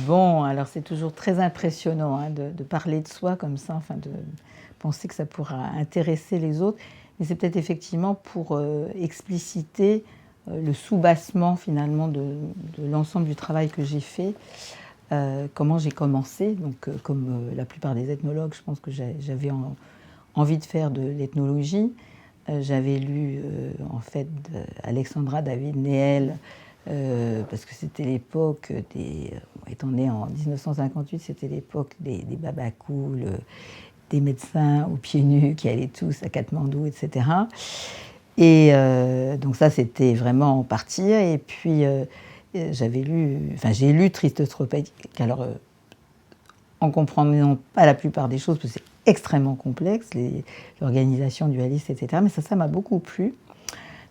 Bon, alors c'est toujours très impressionnant hein, de parler de soi comme ça, enfin de penser que ça pourra intéresser les autres. Mais c'est peut-être effectivement pour expliciter le soubassement finalement de l'ensemble du travail que j'ai fait, comment j'ai commencé. Donc comme la plupart des ethnologues, je pense que j'avais envie de faire de l'ethnologie. J'avais lu en fait Alexandra David Néel, parce que c'était l'époque des... étant née en 1958, c'était l'époque des babacools, des médecins aux pieds nus qui allaient tous à Katmandou, etc. Et donc ça, c'était vraiment partir. Et puis, j'ai lu Triste Tropique. Alors, en comprenant pas la plupart des choses, parce que c'est extrêmement complexe, l'organisation dualiste, etc. Mais ça m'a beaucoup plu.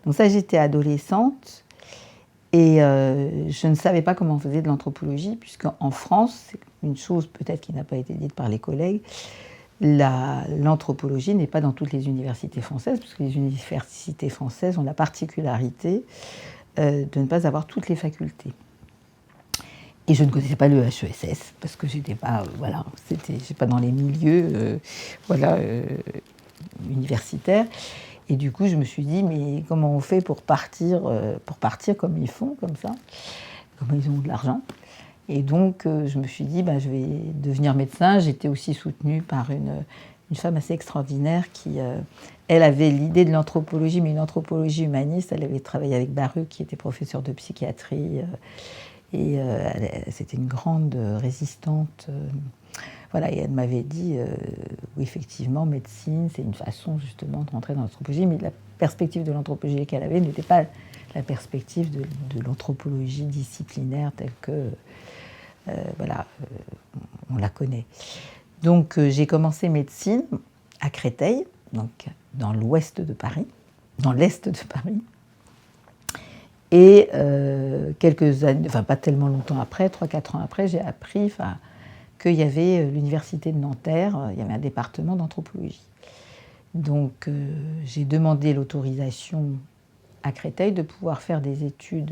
Donc ça, j'étais adolescente. Et je ne savais pas comment on faisait de l'anthropologie, puisqu'en France, c'est une chose peut-être qui n'a pas été dite par les collègues, l'anthropologie n'est pas dans toutes les universités françaises, puisque les universités françaises ont la particularité de ne pas avoir toutes les facultés. Et je ne connaissais pas le HESS, parce que j'étais pas, j'étais pas dans les milieux, universitaires. Et du coup, je me suis dit, mais comment on fait pour partir comme ils font, comme ça, comme ils ont de l'argent. Et donc, je me suis dit, je vais devenir médecin. J'étais aussi soutenue par une femme assez extraordinaire qui, elle, avait l'idée de l'anthropologie, mais une anthropologie humaniste. Elle avait travaillé avec Baruch, qui était professeur de psychiatrie. Et c'était une grande résistante. Et elle m'avait dit, oui, effectivement, médecine, c'est une façon justement de rentrer dans l'anthropologie, mais la perspective de l'anthropologie qu'elle avait n'était pas la perspective de l'anthropologie disciplinaire telle que, on la connaît. Donc, j'ai commencé médecine à Créteil, donc dans l'ouest de Paris, dans l'est de Paris. Et quelques années, pas tellement longtemps après, 3-4 ans après, j'ai appris qu'il y avait l'université de Nanterre, il y avait un département d'anthropologie. Donc j'ai demandé l'autorisation à Créteil de pouvoir faire des études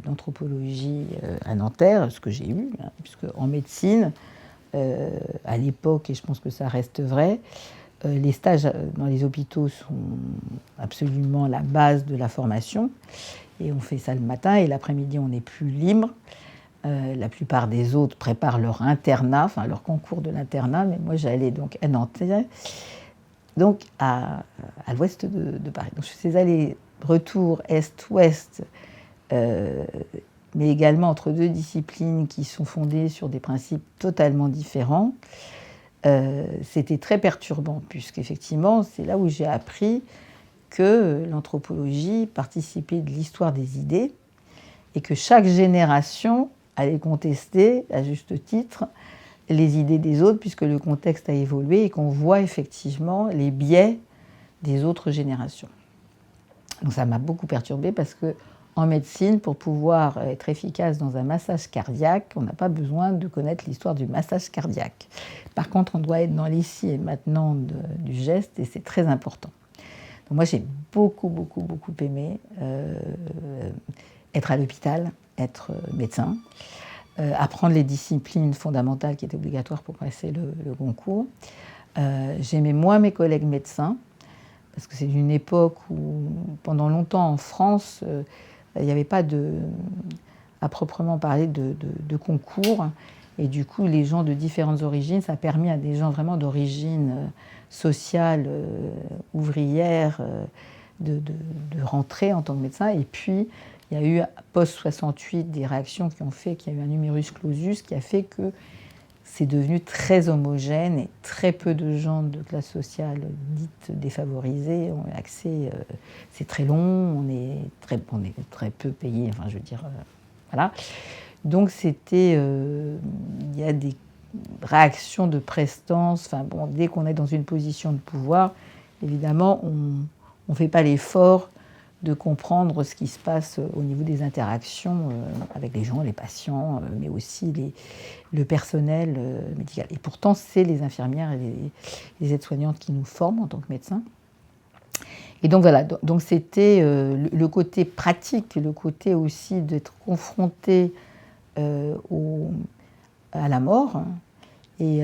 d'anthropologie à Nanterre, ce que j'ai eu, hein, puisque en médecine, à l'époque, et je pense que ça reste vrai, les stages dans les hôpitaux sont absolument la base de la formation. Et on fait ça le matin et l'après-midi, on n'est plus libre. La plupart des autres préparent leur internat, leur concours de l'internat, mais moi j'allais donc à Nanterre, donc à l'ouest de Paris. Donc je fais ces allers-retours est-ouest, mais également entre deux disciplines qui sont fondées sur des principes totalement différents. C'était très perturbant, puisqu'effectivement, c'est là où j'ai appris que l'anthropologie participait de l'histoire des idées et que chaque génération allait contester, à juste titre, les idées des autres, puisque le contexte a évolué et qu'on voit effectivement les biais des autres générations. Donc ça m'a beaucoup perturbée parce qu'en médecine, pour pouvoir être efficace dans un massage cardiaque, on n'a pas besoin de connaître l'histoire du massage cardiaque. Par contre, on doit être dans l'ici et maintenant du geste et c'est très important. Donc moi, j'ai beaucoup aimé être à l'hôpital, être médecin, apprendre les disciplines fondamentales qui étaient obligatoires pour passer le concours. J'aimais moins mes collègues médecins, parce que c'est une époque où, pendant longtemps en France, il n'y avait pas à proprement parler de concours. Et du coup, les gens de différentes origines, ça a permis à des gens vraiment d'origine sociale, ouvrière, de rentrer en tant que médecin. Et puis, il y a eu, post-68, des réactions qui ont fait qu'il y a eu un numerus clausus qui a fait que c'est devenu très homogène et très peu de gens de classe sociale dite défavorisée ont accès. C'est très long, on est très peu payé, voilà. Donc c'était, il y a réaction de prestance. Enfin, bon, dès qu'on est dans une position de pouvoir, évidemment, on ne fait pas l'effort de comprendre ce qui se passe au niveau des interactions avec les gens, les patients, mais aussi le personnel médical. Et pourtant, c'est les infirmières et les aides-soignantes qui nous forment en tant que médecins. Et donc voilà, donc c'était le côté pratique, le côté aussi d'être confronté à la mort et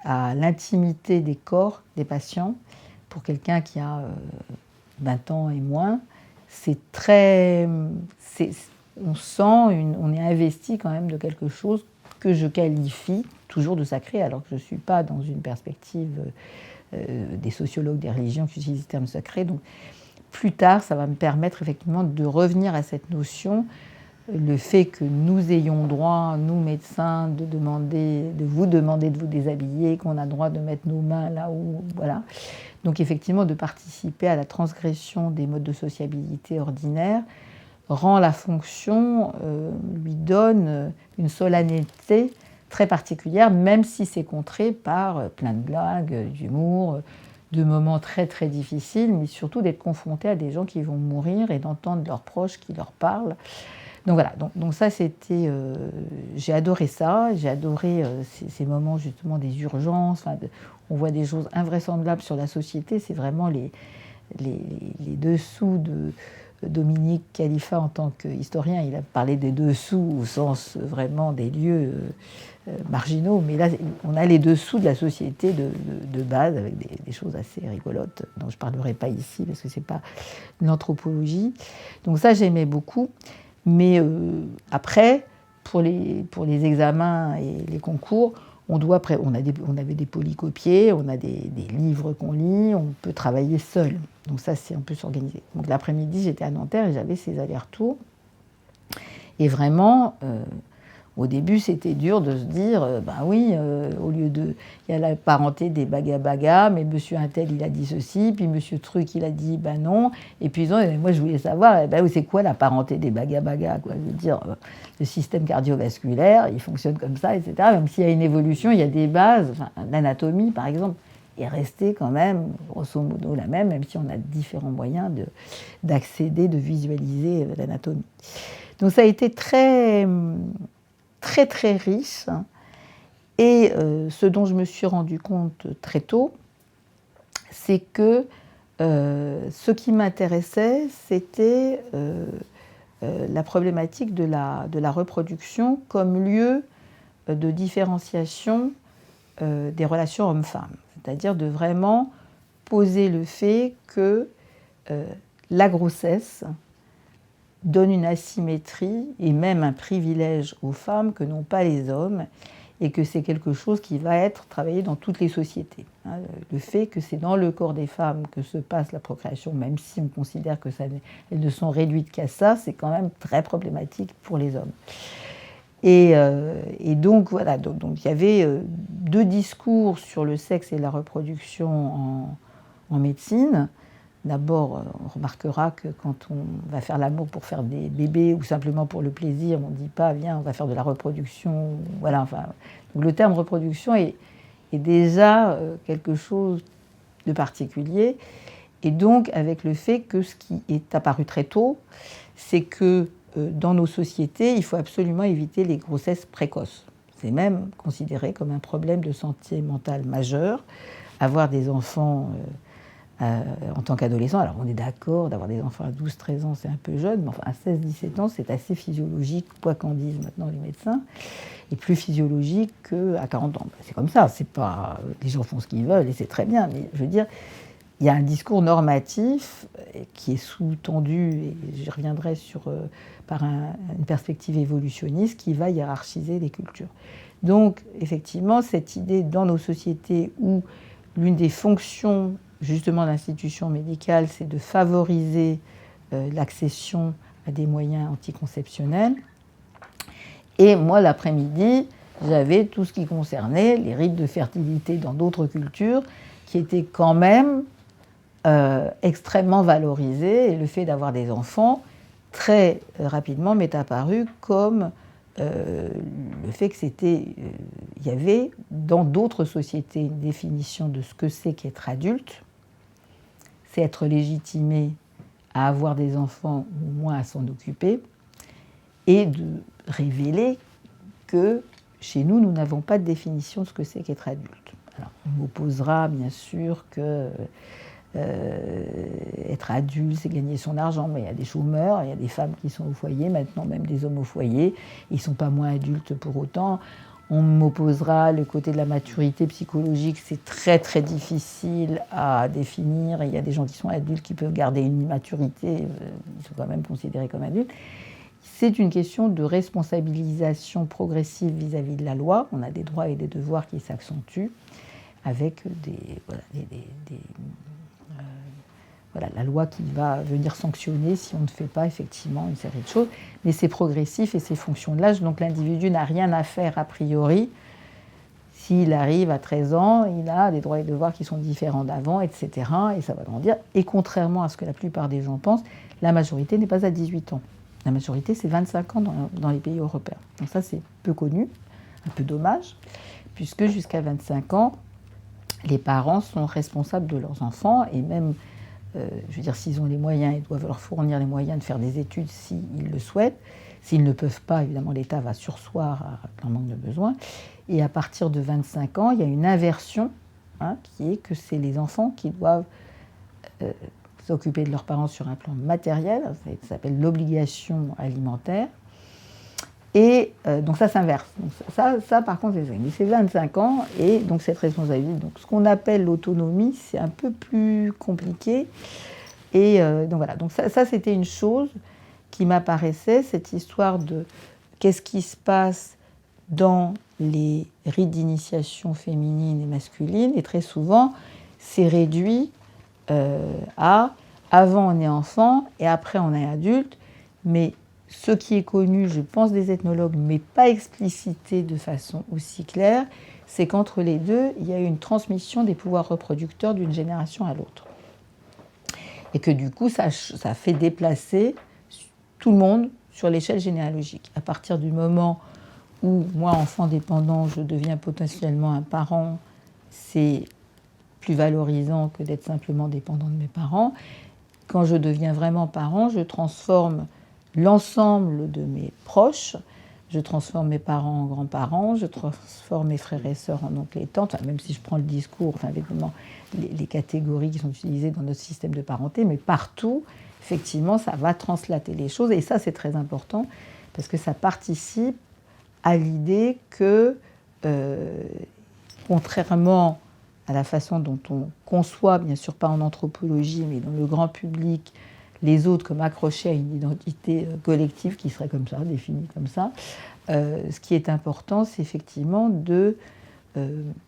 à l'intimité des corps des patients. Pour quelqu'un qui a 20 ans et moins, c'est très... on sent, on est investi quand même de quelque chose que je qualifie toujours de sacré, alors que je ne suis pas dans une perspective des sociologues des religions qui utilisent le terme sacré. Donc plus tard, ça va me permettre effectivement de revenir à cette notion, le fait que nous ayons droit, nous médecins, de vous demander de vous déshabiller, qu'on a droit de mettre nos mains là où... Voilà. Donc effectivement, de participer à la transgression des modes de sociabilité ordinaires rend la fonction, lui donne une solennité très particulière, même si c'est contré par plein de blagues, d'humour, de moments très très difficiles, mais surtout d'être confronté à des gens qui vont mourir et d'entendre leurs proches qui leur parlent. Donc voilà, donc ça c'était, j'ai adoré ça, j'ai adoré ces moments justement des urgences, on voit des choses invraisemblables sur la société, c'est vraiment les dessous de Dominique Khalifa en tant qu'historien. Il a parlé des dessous au sens vraiment des lieux marginaux, mais là on a les dessous de la société de base avec des choses assez rigolotes dont je ne parlerai pas ici parce que ce n'est pas l'anthropologie. Donc ça j'aimais beaucoup. Mais après, pour les examens et les concours, on avait des polycopiés, on a des livres qu'on lit, on peut travailler seul. Donc ça, c'est un peu s'organiser. Donc l'après-midi, j'étais à Nanterre et j'avais ces allers-retours. Et vraiment, au début, c'était dur de se dire, ben oui, au lieu de... Il y a la parenté des baga-baga, mais monsieur Untel, il a dit ceci, puis monsieur Truc, il a dit, ben non. Et puis moi, je voulais savoir, ben, c'est quoi la parenté des baga-baga, quoi. Je veux dire, le système cardiovasculaire, il fonctionne comme ça, etc. Même s'il y a une évolution, il y a des bases. Enfin, l'anatomie, par exemple, est restée quand même, grosso modo, la même si on a différents moyens d'accéder, de visualiser l'anatomie. Donc ça a été très très riche. Et ce dont je me suis rendu compte très tôt, c'est que ce qui m'intéressait, c'était la problématique de la reproduction comme lieu de différenciation des relations hommes-femmes. C'est-à-dire de vraiment poser le fait que la grossesse donne une asymétrie et même un privilège aux femmes que n'ont pas les hommes et que c'est quelque chose qui va être travaillé dans toutes les sociétés. Le fait que c'est dans le corps des femmes que se passe la procréation, même si on considère qu'elles ne sont réduites qu'à ça, c'est quand même très problématique pour les hommes. Et donc voilà, donc il y avait deux discours sur le sexe et la reproduction en médecine. D'abord, on remarquera que quand on va faire l'amour pour faire des bébés ou simplement pour le plaisir, on ne dit pas « viens, on va faire de la reproduction ». Voilà, enfin, donc le terme reproduction est déjà quelque chose de particulier. Et donc, avec le fait que ce qui est apparu très tôt, c'est que dans nos sociétés, il faut absolument éviter les grossesses précoces. C'est même considéré comme un problème de santé mentale majeur. Avoir des enfants... en tant qu'adolescent, alors on est d'accord d'avoir des enfants à 12-13 ans, c'est un peu jeune, mais enfin à 16-17 ans, c'est assez physiologique, quoi qu'en disent maintenant les médecins, et plus physiologique qu'à 40 ans. C'est comme ça, c'est pas, les gens font ce qu'ils veulent et c'est très bien, mais je veux dire, il y a un discours normatif qui est sous-tendu, et j'y reviendrai par une perspective évolutionniste qui va hiérarchiser les cultures. Donc, effectivement, cette idée dans nos sociétés où l'une des fonctions justement l'institution médicale, c'est de favoriser l'accession à des moyens anticonceptionnels. Et moi, l'après-midi, j'avais tout ce qui concernait les rites de fertilité dans d'autres cultures, qui étaient quand même extrêmement valorisés. Et le fait d'avoir des enfants, très rapidement, m'est apparu comme le fait que il y avait dans d'autres sociétés une définition de ce que c'est qu'être adulte, c'est être légitimé à avoir des enfants ou au moins à s'en occuper, et de révéler que chez nous, nous n'avons pas de définition de ce que c'est qu'être adulte. Alors, on m'opposera bien sûr que être adulte, c'est gagner son argent, mais il y a des chômeurs, il y a des femmes qui sont au foyer, maintenant même des hommes au foyer, ils ne sont pas moins adultes pour autant. On m'opposera le côté de la maturité psychologique, c'est très très difficile à définir. Il y a des gens qui sont adultes qui peuvent garder une immaturité, ils sont quand même considérés comme adultes. C'est une question de responsabilisation progressive vis-à-vis de la loi. On a des droits et des devoirs qui s'accentuent avec la loi qui va venir sanctionner si on ne fait pas effectivement une série de choses. Mais c'est progressif et c'est fonction de l'âge. Donc l'individu n'a rien à faire a priori. S'il arrive à 13 ans, il a des droits et devoirs qui sont différents d'avant, etc. Et ça va grandir. Et contrairement à ce que la plupart des gens pensent, la majorité n'est pas à 18 ans. La majorité, c'est 25 ans dans les pays européens. Donc ça, c'est peu connu, un peu dommage, puisque jusqu'à 25 ans, les parents sont responsables de leurs enfants et même, je veux dire, s'ils ont les moyens, ils doivent leur fournir les moyens de faire des études s'ils le souhaitent. S'ils ne peuvent pas, évidemment, l'État va surseoir à leur manque de besoins. Et à partir de 25 ans, il y a une inversion, qui est que c'est les enfants qui doivent s'occuper de leurs parents sur un plan matériel, ça s'appelle l'obligation alimentaire. Et donc ça s'inverse. Donc ça par contre, c'est 25 ans, et donc cette responsabilité. Donc ce qu'on appelle l'autonomie, c'est un peu plus compliqué. Et donc voilà, donc ça c'était une chose qui m'apparaissait, cette histoire de qu'est-ce qui se passe dans les rites d'initiation féminine et masculine, et très souvent, c'est réduit à avant on est enfant et après on est adulte, mais ce qui est connu, je pense, des ethnologues, mais pas explicité de façon aussi claire, c'est qu'entre les deux, il y a une transmission des pouvoirs reproducteurs d'une génération à l'autre. Et que du coup, ça fait déplacer tout le monde sur l'échelle généalogique. À partir du moment où, moi, enfant dépendant, je deviens potentiellement un parent, c'est plus valorisant que d'être simplement dépendant de mes parents. Quand je deviens vraiment parent, je transforme l'ensemble de mes proches, je transforme mes parents en grands-parents, je transforme mes frères et sœurs en oncles et tantes, enfin, même si je prends le discours, enfin, évidemment, les catégories qui sont utilisées dans notre système de parenté, mais partout, effectivement, ça va translater les choses, et ça, c'est très important, parce que ça participe à l'idée que, contrairement à la façon dont on conçoit, bien sûr pas en anthropologie, mais dans le grand public, les autres comme accrochés à une identité collective qui serait comme ça, définie comme ça. Ce qui est important, c'est effectivement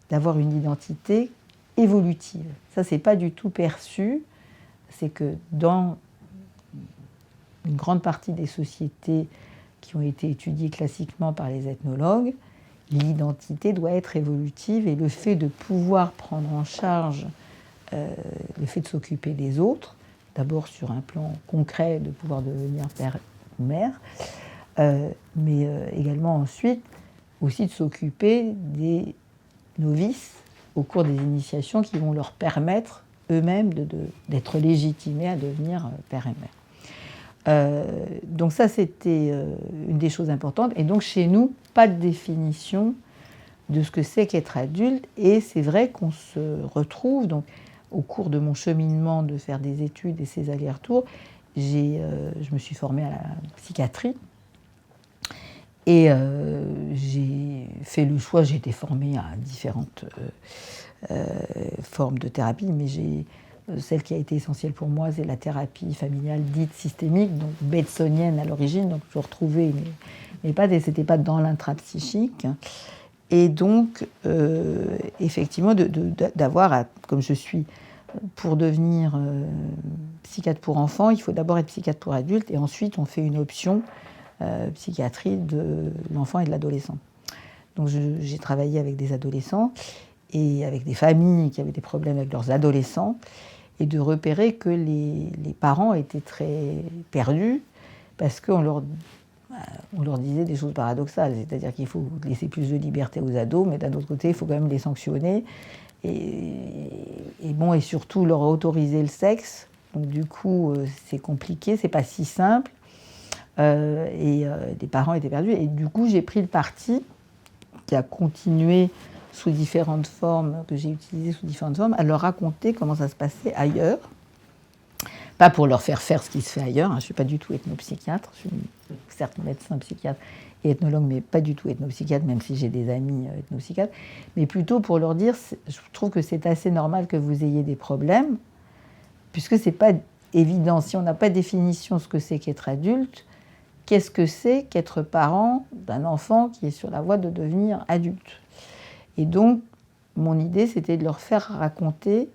d'avoir une identité évolutive. Ça, c'est pas du tout perçu. C'est que dans une grande partie des sociétés qui ont été étudiées classiquement par les ethnologues, l'identité doit être évolutive, et le fait de pouvoir prendre en charge le fait de s'occuper des autres, d'abord sur un plan concret, de pouvoir devenir père ou mère, mais également ensuite aussi de s'occuper des novices au cours des initiations qui vont leur permettre eux-mêmes d'être légitimés à devenir père et mère. Donc ça, c'était une des choses importantes. Et donc chez nous, pas de définition de ce que c'est qu'être adulte. Et c'est vrai qu'on se retrouve, donc, au cours de mon cheminement de faire des études et ces allers-retours, je me suis formée à la psychiatrie. Et j'ai fait le choix, j'ai été formée à différentes formes de thérapie, mais celle qui a été essentielle pour moi, c'est la thérapie familiale dite systémique, donc batesoниenne à l'origine, donc je retrouvais, mais c'était pas dans l'intrapsychique. Et donc, effectivement, d'avoir, comme je suis, pour devenir psychiatre pour enfants, il faut d'abord être psychiatre pour adultes, et ensuite on fait une option psychiatrie de l'enfant et de l'adolescent. Donc j'ai travaillé avec des adolescents et avec des familles qui avaient des problèmes avec leurs adolescents, et de repérer que les parents étaient très perdus parce qu'on leur on leur disait des choses paradoxales, c'est-à-dire qu'il faut laisser plus de liberté aux ados, mais d'un autre côté, il faut quand même les sanctionner. Et surtout leur autoriser le sexe. Donc du coup, c'est compliqué, c'est pas si simple. Les parents étaient perdus. Et du coup, j'ai pris le parti, qui a continué sous différentes formes, que j'ai utilisé sous différentes formes, à leur raconter comment ça se passait ailleurs. Pas pour leur faire faire ce qui se fait ailleurs, hein. Je ne suis pas du tout ethnopsychiatre, je suis certes médecin, psychiatre et ethnologue, mais pas du tout ethnopsychiatre, même si j'ai des amis ethnopsychiatres, mais plutôt pour leur dire, je trouve que c'est assez normal que vous ayez des problèmes, puisque ce n'est pas évident. Si on n'a pas de définition de ce que c'est qu'être adulte, qu'est-ce que c'est qu'être parent d'un enfant qui est sur la voie de devenir adulte? Et donc, mon idée, c'était de leur faire raconter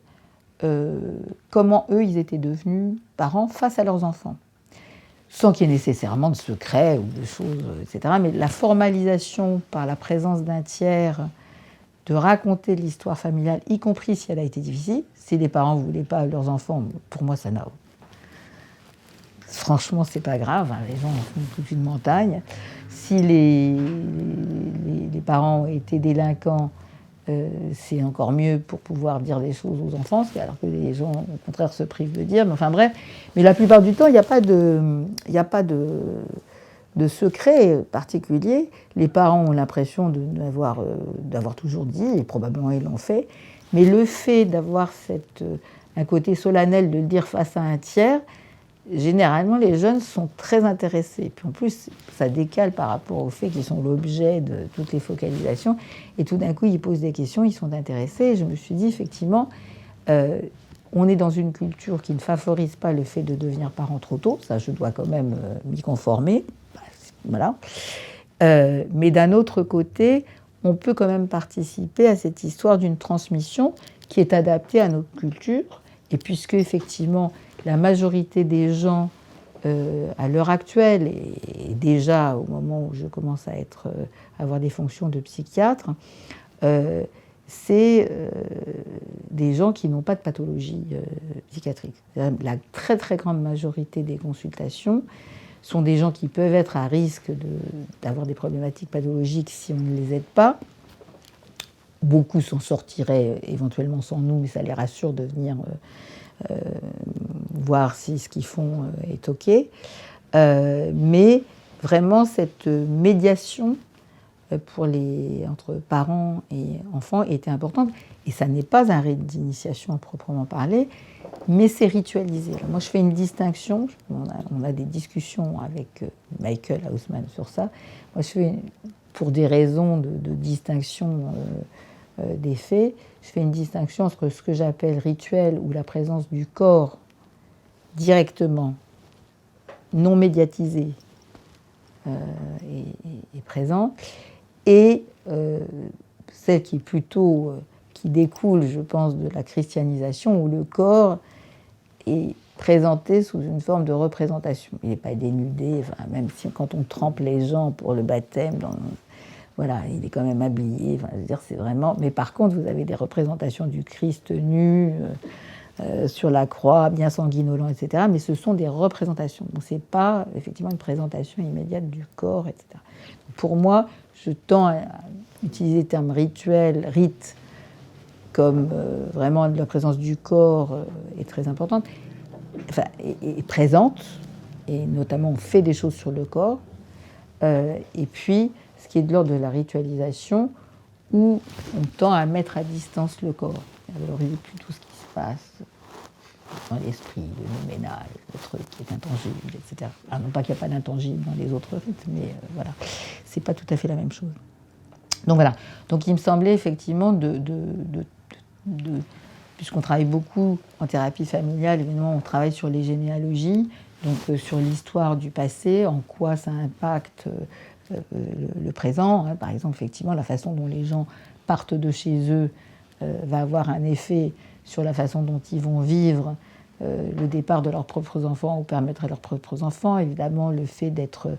comment eux, ils étaient devenus parents face à leurs enfants. Sans qu'il y ait nécessairement de secrets ou de choses, etc. Mais la formalisation par la présence d'un tiers, de raconter l'histoire familiale, y compris si elle a été difficile. Si les parents ne voulaient pas leurs enfants, pour moi, ça n'a... Franchement, c'est pas grave, hein, les gens font toute une montagne. Si les parents ont été délinquants, c'est encore mieux pour pouvoir dire des choses aux enfants, alors que les gens, au contraire, se privent de dire. Mais enfin bref, mais la plupart du temps, il n'y a pas de secret particulier. Les parents ont l'impression d'avoir toujours dit, et probablement ils l'ont fait, mais le fait d'avoir un côté solennel de le dire face à un tiers, généralement, les jeunes sont très intéressés. Puis en plus, ça décale par rapport au fait qu'ils sont l'objet de toutes les focalisations. Et tout d'un coup, ils posent des questions, ils sont intéressés. Et je me suis dit, effectivement, on est dans une culture qui ne favorise pas le fait de devenir parent trop tôt. Ça, je dois quand même m'y conformer. Voilà. Mais d'un autre côté, on peut quand même participer à cette histoire d'une transmission qui est adaptée à notre culture. Et puisque, effectivement, la majorité des gens, à l'heure actuelle, et déjà au moment où je commence à avoir des fonctions de psychiatre, c'est des gens qui n'ont pas de pathologie psychiatrique. La très très grande majorité des consultations sont des gens qui peuvent être à risque d'avoir des problématiques pathologiques si on ne les aide pas. Beaucoup s'en sortiraient éventuellement sans nous, mais ça les rassure de venir voir si ce qu'ils font est OK. Mais vraiment, cette médiation entre parents et enfants était importante. Et ça n'est pas un rite d'initiation à proprement parler, mais c'est ritualisé. Alors moi, je fais une distinction. On a des discussions avec Michael Haussmann sur ça. Moi, je fais, pour des raisons de distinction des faits, je fais une distinction entre ce que j'appelle rituel, où la présence du corps directement, non médiatisé, est présent, et celle qui est plutôt, qui découle, je pense, de la christianisation, où le corps est présenté sous une forme de représentation. Il n'est pas dénudé, enfin, même si quand on trempe les gens pour le baptême, voilà, il est quand même habillé. Enfin, je veux dire, c'est vraiment. Mais par contre, vous avez des représentations du Christ nu sur la croix, bien sanguinolent, etc. Mais ce sont des représentations. Donc, c'est pas effectivement une présentation immédiate du corps, etc. Pour moi, je tends à utiliser le terme rituel, rite, comme vraiment la présence du corps est très importante, enfin, est présente, et notamment on fait des choses sur le corps. Et puis, ce qui est de l'ordre de la ritualisation, où on tend à mettre à distance le corps, à valoriser plus tout ce qui se passe dans l'esprit, le nouménal, le truc qui est intangible, etc. Alors, non pas qu'il n'y a pas d'intangible dans les autres rites, mais voilà, c'est pas tout à fait la même chose. Donc voilà, donc il me semblait effectivement puisqu'on travaille beaucoup en thérapie familiale, évidemment on travaille sur les généalogies, donc sur l'histoire du passé, en quoi ça impacte le présent. Hein. Par exemple, effectivement, la façon dont les gens partent de chez eux va avoir un effet sur la façon dont ils vont vivre le départ de leurs propres enfants ou permettre à leurs propres enfants. Évidemment, le fait d'être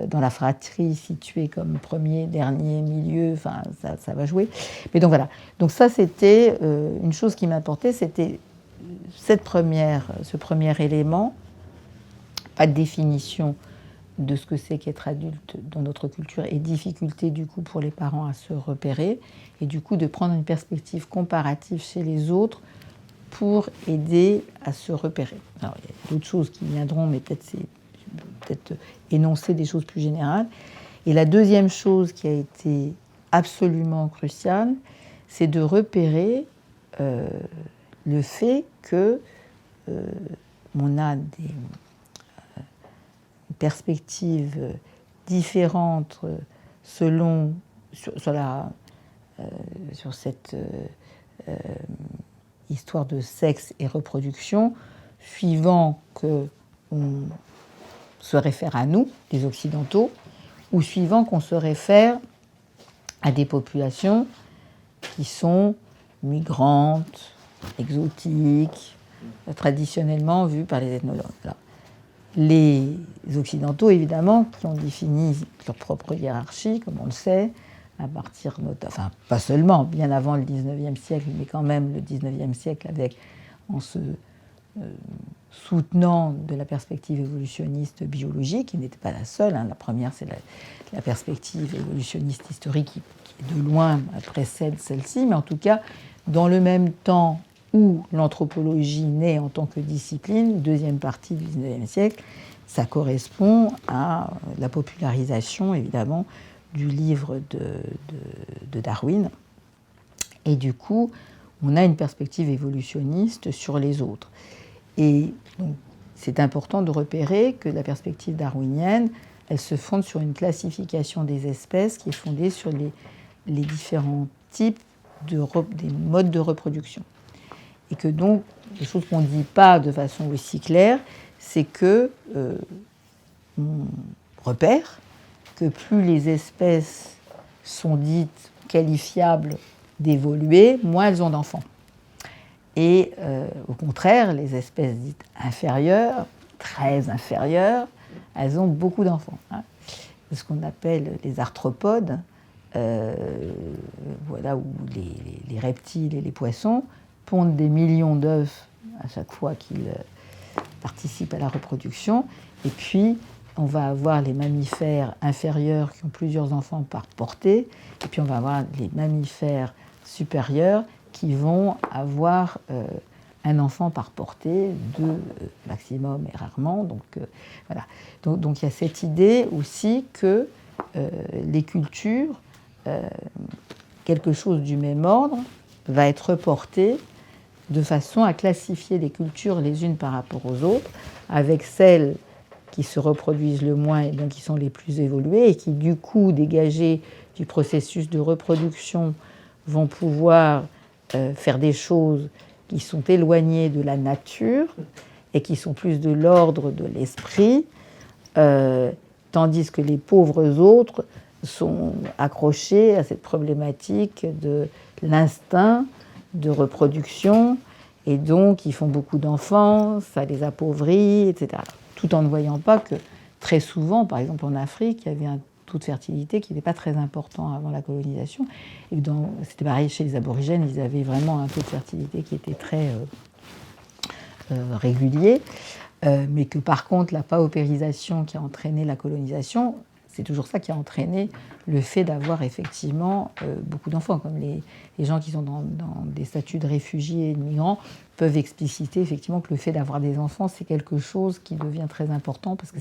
dans la fratrie située comme premier, dernier, milieu, enfin, ça va jouer. Mais donc voilà. Donc ça, c'était une chose qui m'importait, c'était ce premier élément, pas de définition de ce que c'est qu'être adulte dans notre culture et difficulté du coup pour les parents à se repérer et du coup de prendre une perspective comparative chez les autres pour aider à se repérer. Alors il y a d'autres choses qui viendront, mais peut-être énoncer des choses plus générales. Et la deuxième chose qui a été absolument cruciale, c'est de repérer le fait que on a des perspectives différentes selon sur cette histoire de sexe et reproduction, suivant que on se réfère à nous, les Occidentaux, ou suivant qu'on se réfère à des populations qui sont migrantes, exotiques, traditionnellement vues par les ethnologues. Là. Les Occidentaux, évidemment, qui ont défini leur propre hiérarchie, comme on le sait, à partir, enfin, pas seulement, bien avant le 19e siècle, mais quand même le 19e siècle, en se soutenant de la perspective évolutionniste biologique, qui n'était pas la seule. La première, c'est la perspective évolutionniste historique qui, de loin, précède celle-ci, mais en tout cas, dans le même temps où l'anthropologie naît en tant que discipline, deuxième partie du XIXe siècle, ça correspond à la popularisation, évidemment, du livre de Darwin. Et du coup, on a une perspective évolutionniste sur les autres. Et donc, c'est important de repérer que la perspective darwinienne, elle se fonde sur une classification des espèces qui est fondée sur les différents types des modes de reproduction. Et que donc, les choses qu'on ne dit pas de façon aussi claire, c'est que on repère que plus les espèces sont dites qualifiables d'évoluer, moins elles ont d'enfants. Et au contraire, les espèces dites inférieures, très inférieures, elles ont beaucoup d'enfants. C'est ce qu'on appelle les arthropodes, voilà, où les reptiles et les poissons pondent des millions d'œufs à chaque fois qu'ils participent à la reproduction. Et puis, on va avoir les mammifères inférieurs qui ont plusieurs enfants par portée, et puis on va avoir les mammifères supérieurs qui vont avoir un enfant par portée, deux maximum et rarement. Donc, voilà. Donc il y a cette idée aussi que les cultures, quelque chose du même ordre, va être reporté de façon à classifier les cultures les unes par rapport aux autres, avec celles qui se reproduisent le moins et donc qui sont les plus évoluées et qui, du coup, dégagées du processus de reproduction, vont pouvoir faire des choses qui sont éloignées de la nature et qui sont plus de l'ordre de l'esprit, tandis que les pauvres autres sont accrochés à cette problématique de l'instinct de reproduction, et donc ils font beaucoup d'enfants, ça les appauvrit, etc. Tout en ne voyant pas que très souvent, par exemple en Afrique, il y avait un taux de fertilité qui n'était pas très important avant la colonisation, et c'était pareil chez les aborigènes, ils avaient vraiment un taux de fertilité qui était très régulier, mais que par contre la paupérisation qui a entraîné la colonisation, c'est toujours ça qui a entraîné le fait d'avoir effectivement beaucoup d'enfants. Comme les gens qui sont dans des statuts de réfugiés et de migrants peuvent expliciter effectivement que le fait d'avoir des enfants, c'est quelque chose qui devient très important parce que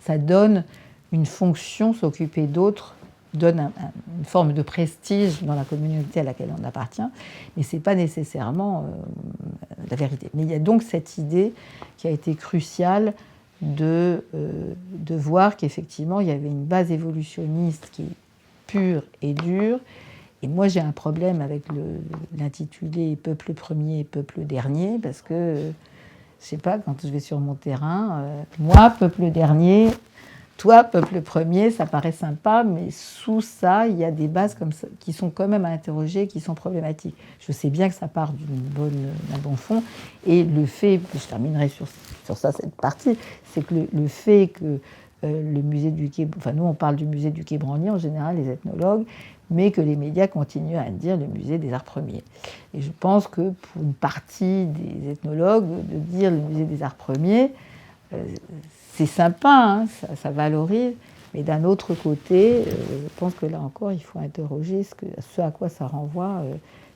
ça donne une fonction, s'occuper d'autres, donne une forme de prestige dans la communauté à laquelle on appartient, mais ce n'est pas nécessairement la vérité. Mais il y a donc cette idée qui a été cruciale de voir qu'effectivement, il y avait une base évolutionniste qui est pure et dure. Et moi, j'ai un problème avec l'intitulé « Peuple premier et peuple dernier », parce que, je ne sais pas, quand je vais sur mon terrain, moi, peuple dernier, toi, peuple premier, ça paraît sympa, mais sous ça, il y a des bases comme ça, qui sont quand même à interroger, qui sont problématiques. Je sais bien que ça part d'un bon fond, et le fait, je terminerai sur ça, cette partie, c'est que le fait que le musée du Quai, enfin nous on parle du musée du Quai Branly en général, les ethnologues, mais que les médias continuent à dire le musée des arts premiers. Et je pense que pour une partie des ethnologues, de dire le musée des arts premiers, c'est sympa, hein, ça valorise, mais d'un autre côté, je pense que là encore, il faut interroger ce à quoi ça renvoie,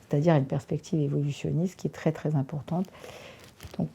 c'est-à-dire une perspective évolutionniste qui est très très importante. Donc,